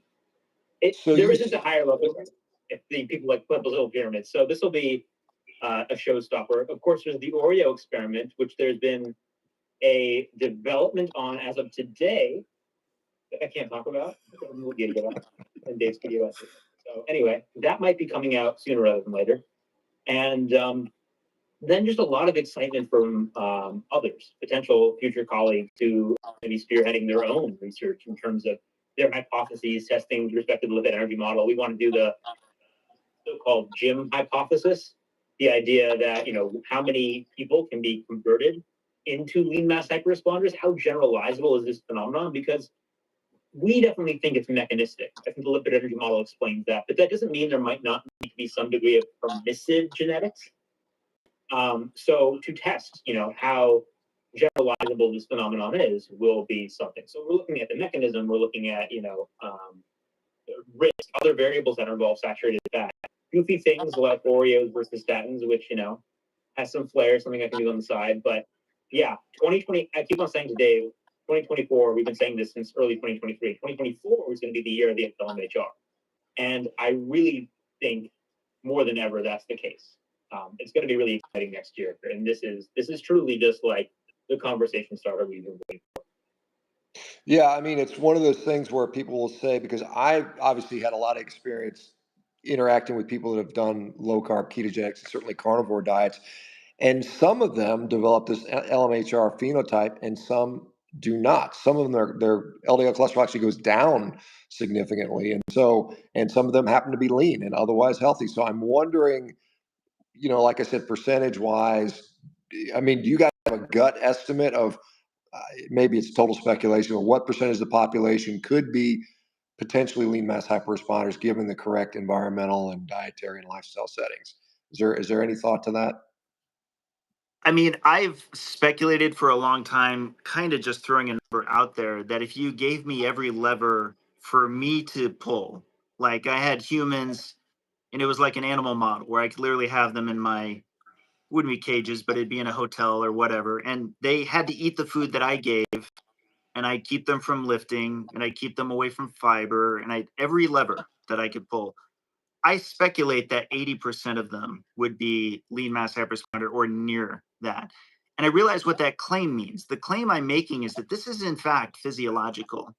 there isn't a higher level if the people like flip those little pyramids. So this will be a showstopper. Of course, there's the Oreo experiment, which there's been a development on as of today that I can't talk about. We'll get it out, and Dave's going to give us it. So anyway, that might be coming out sooner rather than later. And then just a lot of excitement from others, potential future colleagues who may be spearheading their own research in terms of their hypotheses, testing with respect to the lipid energy model. We want to do the so-called gym hypothesis, the idea that, how many people can be converted into lean mass hyperresponders? How generalizable is this phenomenon? Because we definitely think it's mechanistic. I think the lipid energy model explains that, but that doesn't mean there might not need to be some degree of permissive genetics. So to test, how generalizable this phenomenon is will be something. So we're looking at the mechanism. We're looking at, risk, other variables that involve saturated fat, goofy things like Oreos versus statins, which, has some flair, something I can do on the side. But yeah, 2020, I keep on saying to Dave, 2024, we've been saying this since early 2023. 2024 was going to be the year of the LMHR. And I really think more than ever that's the case. It's going to be really exciting next year. And this is truly just like the conversation starter we've been waiting for. Yeah, I mean, it's one of those things where people will say, because I obviously had a lot of experience interacting with people that have done low carb ketogenics and certainly carnivore diets, and some of them develop this LMHR phenotype and some do not. Some of them, their LDL cholesterol actually goes down significantly. And some of them happen to be lean and otherwise healthy. So I'm wondering, like I said, percentage wise, I mean, do you guys have a gut estimate of, maybe it's total speculation, but what percentage of the population could be potentially lean mass hyperresponders given the correct environmental and dietary and lifestyle settings? Is there any thought to that? I mean, I've speculated for a long time, kind of just throwing a number out there, that if you gave me every lever for me to pull, like I had humans and it was like an animal model where I could literally have them in my, wouldn't be cages, but it'd be in a hotel or whatever. And they had to eat the food that I gave, and I'd keep them from lifting, and I'd keep them away from fiber, and every lever that I could pull. I speculate that 80% of them would be lean mass hyperresponder or near that. And I realize what that claim means. The claim I'm making is that this is in fact physiological.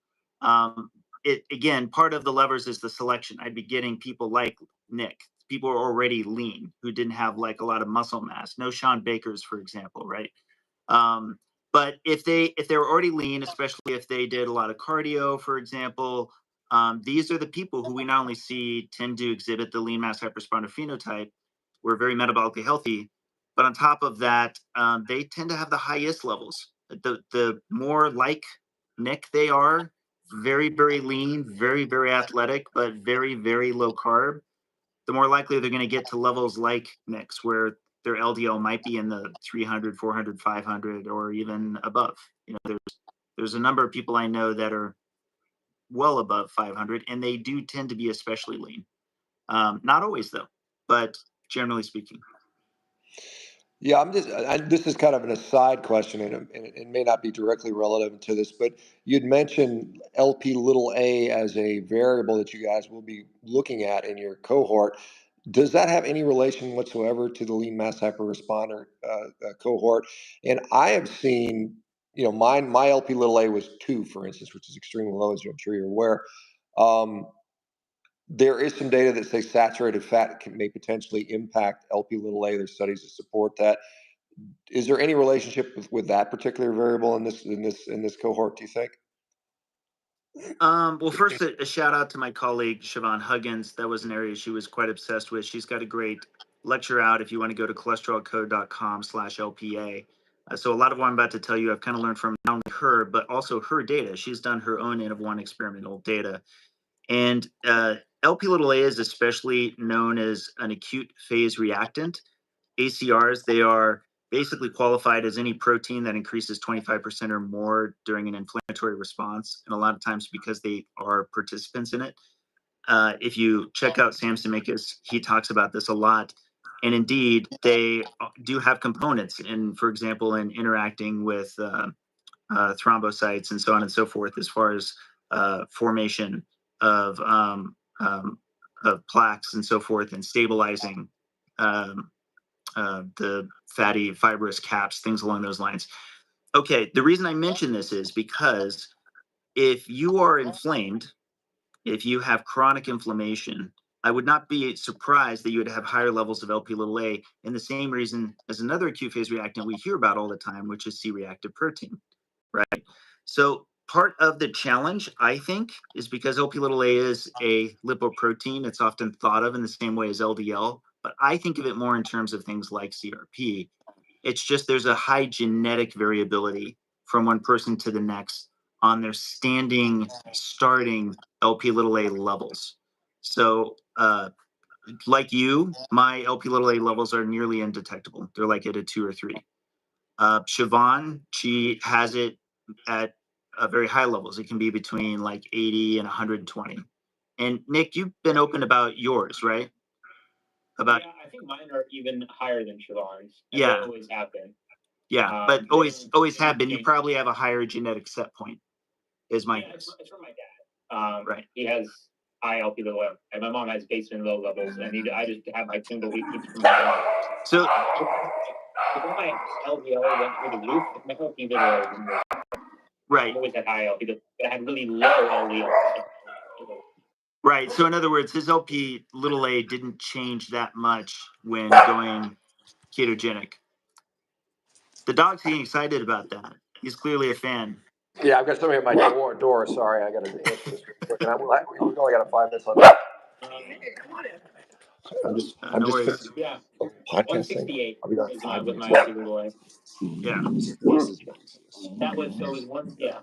Again, part of the levers is the selection. I'd be getting people like Nick, people who are already lean, who didn't have like a lot of muscle mass. No Shawn Bakers, for example, right? But if they're already lean, especially if they did a lot of cardio, for example, these are the people who we not only see tend to exhibit the lean mass hyperresponder phenotype. We're very metabolically healthy, but on top of that, they tend to have the highest levels. The more like Nick they are, very, very lean, very, very athletic, but very, very low carb, the more likely they're going to get to levels like Nick's, where their LDL might be in the 300, 400, 500, or even above. There's a number of people I know that are well above 500, and they do tend to be especially lean. Not always, though, but generally speaking. Yeah, this is kind of an aside question, and it may not be directly relevant to this, but you'd mentioned LP little a as a variable that you guys will be looking at in your cohort. Does that have any relation whatsoever to the lean mass hyperresponder cohort? And I have seen, my LP little a was 2, for instance, which is extremely low, as I'm sure you're aware. There is some data that say saturated fat may potentially impact LP little a. There's studies that support that. Is there any relationship with that particular variable in this cohort, do you think? Well, first, a shout out to my colleague, Siobhan Huggins. That was an area she was quite obsessed with. She's got a great lecture out if you want to go to cholesterolcode.com/LPA. So a lot of what I'm about to tell you, I've kind of learned from not only her, but also her data. She's done her own N of 1 experimental data. And LP little a is especially known as an acute phase reactant. ACRs, they are basically qualified as any protein that increases 25% or more during an inflammatory response, and a lot of times because they are participants in it. If you check out Sam Semikis, he talks about this a lot. And indeed, they do have components in, for example, in interacting with thrombocytes and so on and so forth, as far as formation of plaques and so forth, and stabilizing the fatty fibrous caps, things along those lines. Okay, the reason I mention this is because if you are inflamed, if you have chronic inflammation, I would not be surprised that you would have higher levels of LP little a, and the same reason as another acute phase reactant we hear about all the time, which is C-reactive protein, right? So part of the challenge, I think, is because LP little a is a lipoprotein. It's often thought of in the same way as LDL, but I think of it more in terms of things like CRP. It's just there's a high genetic variability from one person to the next on their starting LP little a levels. So, like you, my LP little a levels are nearly undetectable. They're like at a 2 or 3. Siobhan, she has it at very high levels. It can be between like 80 and 120. And Nick, you've been open about yours, right? Yeah, I think mine are even higher than Siobhan's. And Yeah. they always have been. Yeah, but always have been. You probably have a higher genetic set point, is my guess. It's from my dad. Right. He has high LP little a, and my mom has basement low levels, and I just have my single repeats from my mom. So before my LDL went through the roof, my LP little a was right. I always had high LP, but I had really low LDL. Right. So in other words, his LP little a didn't change that much when going ketogenic. The dog's getting excited about that. He's clearly a fan. Yeah, I've got somebody at my door. Sorry, I got to answer this real quick. And we've only got 5 minutes left. Hey, come on in. I'm No just worries. Yeah. podcast thing. 168 I'll be gone is 5 with minutes. my LP little a. Yeah. That was so it was one, yeah.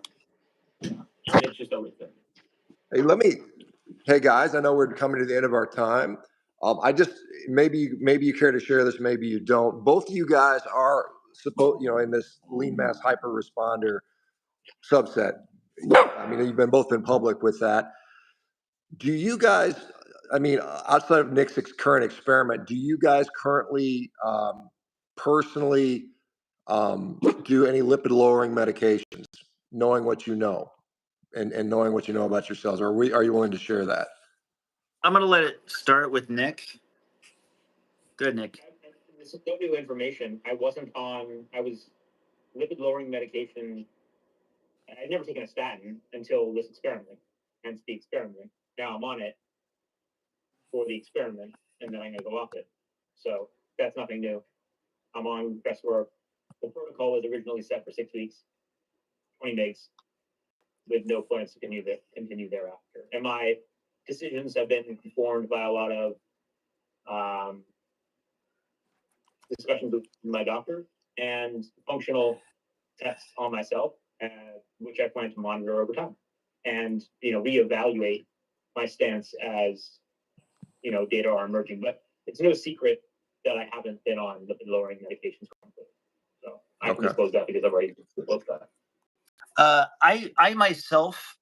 And it's just always been. Hey, hey guys, I know we're coming to the end of our time. I just maybe you care to share this, maybe you don't. Both of you guys are supposed, in this lean mass hyper responder subset. I mean, you've both been public with that. Do you guys? I mean, outside of Nick's current experiment, do you guys currently personally do any lipid lowering medications, knowing what you know and knowing what you know about yourselves? Are you willing to share that? I'm gonna let it start with Nick. Good, Nick. This is no new information. I was lipid lowering medication. I'd never taken a statin until this experiment, hence the experiment. Now I'm on it for the experiment, and then I'm going to go off it. So that's nothing new. I'm on Revero. The protocol was originally set for 6 weeks, 20 mgs, with no plans to continue thereafter. And my decisions have been informed by a lot of discussions with my doctor and functional tests on myself, which I plan to monitor over time and reevaluate my stance as data are emerging. But it's no secret that I haven't been on lipid lowering medications. So I can disclose that because I've already disclosed that. I myself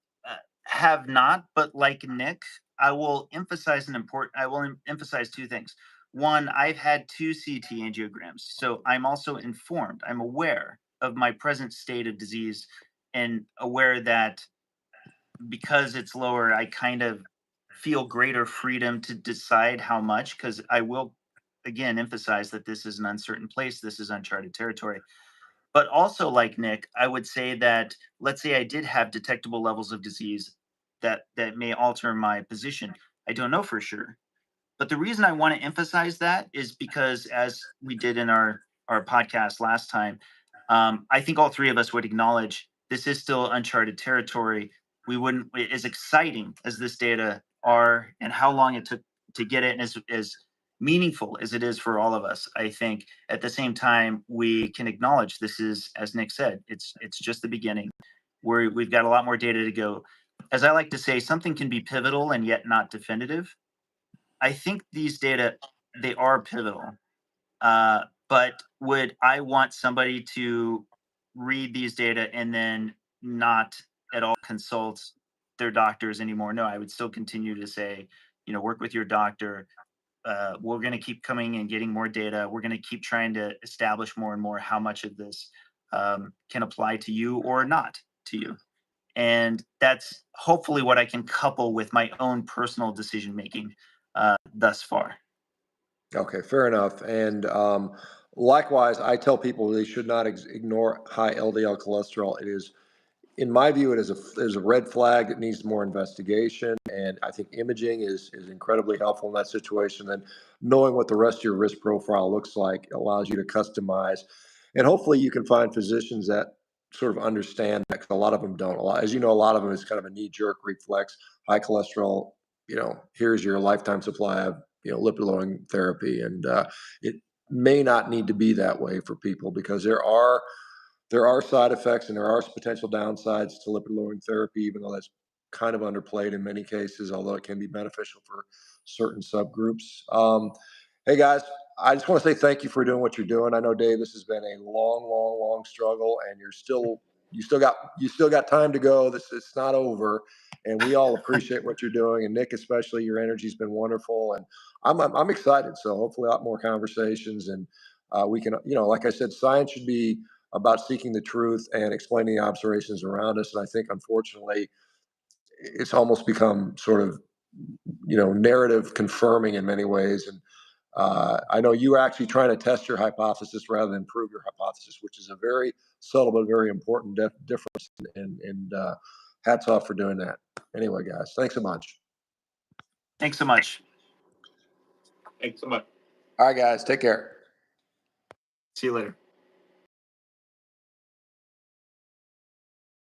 have not, but like Nick, I will emphasize two things. One, I've had 2 CT angiograms, so I'm also informed. I'm aware of my present state of disease and aware that because it's lower, I kind of feel greater freedom to decide how much, because I will again emphasize that this is an uncertain place, this is uncharted territory. But also, like Nick, I would say that let's say I did have detectable levels of disease that may alter my position. I don't know for sure. But the reason I want to emphasize that is because, as we did in our podcast last time, I think all 3 of us would acknowledge this is still uncharted territory. We wouldn't, as exciting as this data are and how long it took to get it, and as meaningful as it is for all of us, I think at the same time we can acknowledge this is, as Nick said, it's just the beginning. We've got a lot more data to go. As I like to say, something can be pivotal and yet not definitive. I think these data, they are pivotal. But would I want somebody to read these data and then not at all consult their doctors anymore? No, I would still continue to say, work with your doctor. We're going to keep coming and getting more data. We're going to keep trying to establish more and more how much of this can apply to you or not to you. And that's hopefully what I can couple with my own personal decision making thus far. Okay, fair enough. And likewise, I tell people they should not ignore high LDL cholesterol. It is, in my view, it is a red flag that needs more investigation. And I think imaging is incredibly helpful in that situation. And knowing what the rest of your risk profile looks like allows you to customize. And hopefully you can find physicians that sort of understand that, 'cause a lot of them don't. As you know, a lot of them is kind of a knee-jerk reflex. High cholesterol, here's your lifetime supply of, lipid lowering therapy. And it may not need to be that way for people, because there are side effects and there are potential downsides to lipid lowering therapy, even though that's kind of underplayed in many cases, although it can be beneficial for certain subgroups. Hey guys, I just want to say thank you for doing what you're doing. I know, Dave, this has been a long, long, long struggle, and you still got time to go. It's not over, and we all appreciate what you're doing. And Nick, especially, your energy's been wonderful, and I'm excited. So hopefully, a lot more conversations, and we can, like I said, science should be about seeking the truth and explaining the observations around us. And I think, unfortunately, it's almost become sort of, narrative confirming in many ways. And I know you are actually trying to test your hypothesis rather than prove your hypothesis, which is a very subtle but very important difference. And hats off for doing that. Anyway, guys, thanks so much. Thanks so much. Thanks so much. All right, guys, take care. See you later.